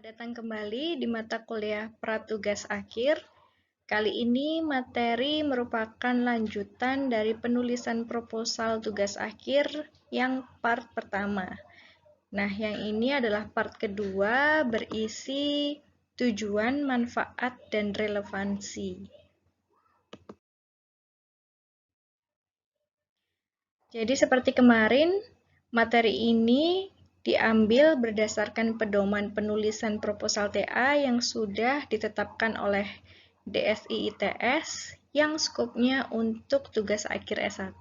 datang kembali di mata kuliah Pratugas Akhir. Kali ini materi merupakan lanjutan dari penulisan proposal tugas akhir yang part pertama. Nah, yang ini adalah part kedua berisi tujuan, manfaat, dan relevansi. Jadi seperti kemarin, materi ini diambil berdasarkan pedoman penulisan proposal TA yang sudah ditetapkan oleh DSI ITS yang skopnya untuk tugas akhir S1.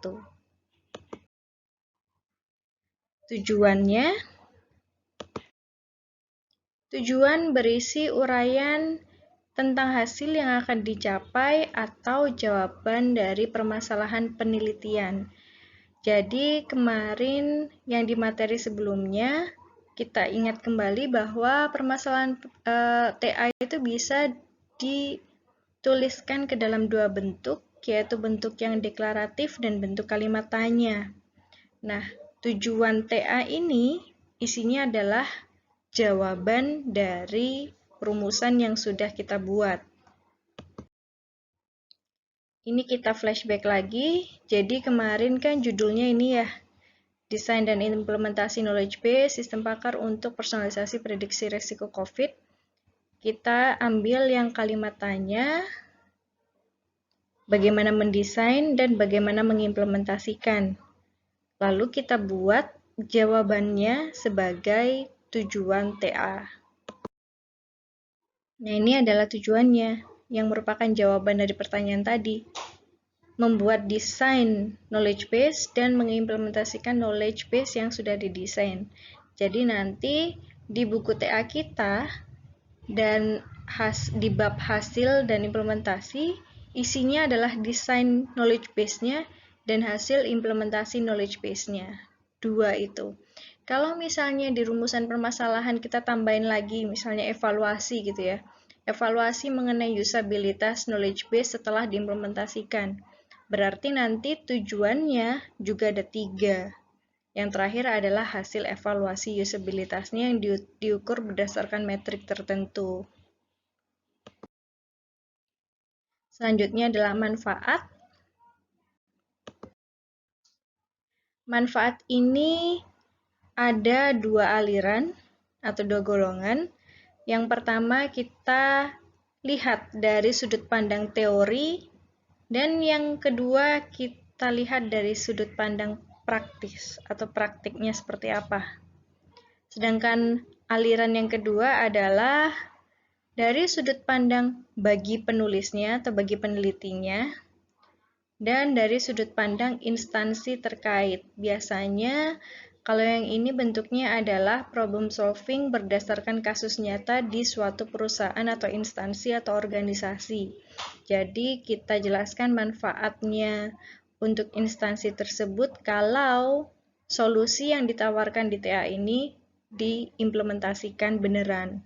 Tujuan berisi uraian tentang hasil yang akan dicapai atau jawaban dari permasalahan penelitian. Jadi kemarin yang di materi sebelumnya kita ingat kembali bahwa permasalahan TA itu bisa dituliskan ke dalam dua bentuk, yaitu bentuk yang deklaratif dan bentuk kalimat tanya. Nah, tujuan TA ini isinya adalah jawaban dari rumusan yang sudah kita buat. Ini kita flashback lagi, jadi kemarin kan judulnya ini ya, Desain dan Implementasi Knowledge Base Sistem Pakar untuk Personalisasi Prediksi Risiko COVID. Kita ambil yang kalimat tanya, bagaimana mendesain dan bagaimana mengimplementasikan. Lalu kita buat jawabannya sebagai tujuan TA. Nah, ini adalah tujuannya, yang merupakan jawaban dari pertanyaan tadi. Membuat desain knowledge base dan mengimplementasikan knowledge base yang sudah didesain. Jadi nanti di buku TA kita dan di bab hasil dan implementasi, isinya adalah desain knowledge base-nya dan hasil implementasi knowledge base-nya. Dua itu. Kalau misalnya di rumusan permasalahan kita tambahin lagi, misalnya evaluasi gitu ya. Evaluasi mengenai usabilitas knowledge base setelah diimplementasikan. Berarti nanti tujuannya juga ada 3. Yang terakhir adalah hasil evaluasi usabilitasnya yang diukur berdasarkan metrik tertentu. Selanjutnya adalah manfaat. Manfaat ini ada 2 aliran atau 2 golongan. Yang pertama kita lihat dari sudut pandang teori, dan yang kedua kita lihat dari sudut pandang praktis atau praktiknya seperti apa. Sedangkan aliran yang kedua adalah dari sudut pandang bagi penulisnya atau bagi penelitinya, dan dari sudut pandang instansi terkait. Biasanya kalau yang ini bentuknya adalah problem solving berdasarkan kasus nyata di suatu perusahaan atau instansi atau organisasi. Jadi kita jelaskan manfaatnya untuk instansi tersebut kalau solusi yang ditawarkan di TA ini diimplementasikan beneran.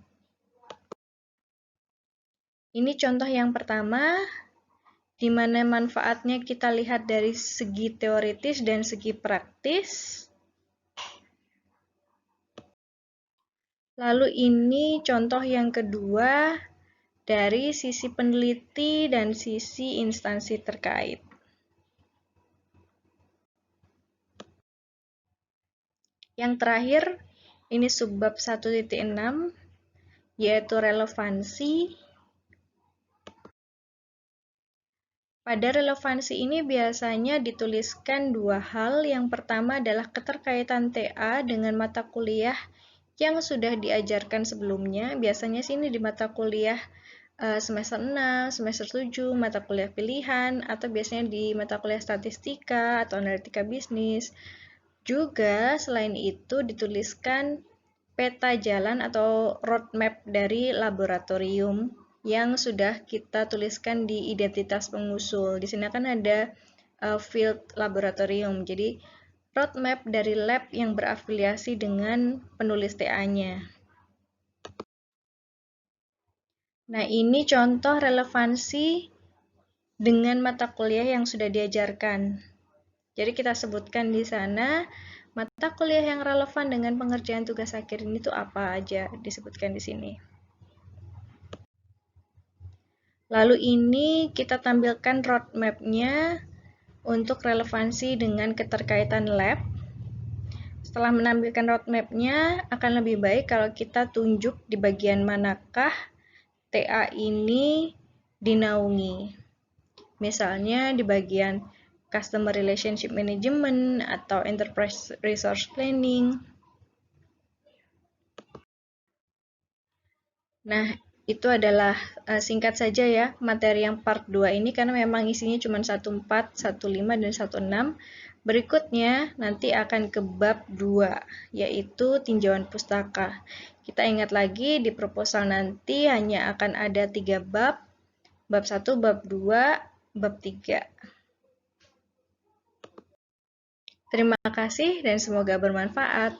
Ini contoh yang pertama, di mana manfaatnya kita lihat dari segi teoritis dan segi praktis. Lalu ini contoh yang kedua dari sisi peneliti dan sisi instansi terkait. Yang terakhir, ini subbab 1.6, yaitu relevansi. Pada relevansi ini biasanya dituliskan 2 hal. Yang pertama adalah keterkaitan TA dengan mata kuliah yang sudah diajarkan sebelumnya. Biasanya sini di mata kuliah semester 6, semester 7, mata kuliah pilihan, atau biasanya di mata kuliah statistika atau analitika bisnis. Juga selain itu dituliskan peta jalan atau roadmap dari laboratorium yang sudah kita tuliskan di identitas pengusul. Di sini kan ada field laboratorium. Jadi roadmap dari lab yang berafiliasi dengan penulis TA-nya. Nah, ini contoh relevansi dengan mata kuliah yang sudah diajarkan. Jadi kita sebutkan di sana Mata kuliah yang relevan dengan pengerjaan tugas akhir ini tuh apa aja disebutkan di sini. Lalu ini kita tampilkan roadmap-nya untuk relevansi dengan keterkaitan lab. Setelah menampilkan roadmap-nya, akan lebih baik kalau kita tunjuk di bagian manakah TA ini dinaungi. Misalnya di bagian Customer Relationship Management atau Enterprise Resource Planning. Nah, itu adalah singkat saja ya materi yang part 2 ini karena memang isinya cuma 14, 15, dan 16. Berikutnya nanti akan ke bab 2, yaitu tinjauan pustaka. Kita ingat lagi di proposal nanti hanya akan ada 3 bab, bab 1, bab 2, bab 3. Terima kasih dan semoga bermanfaat.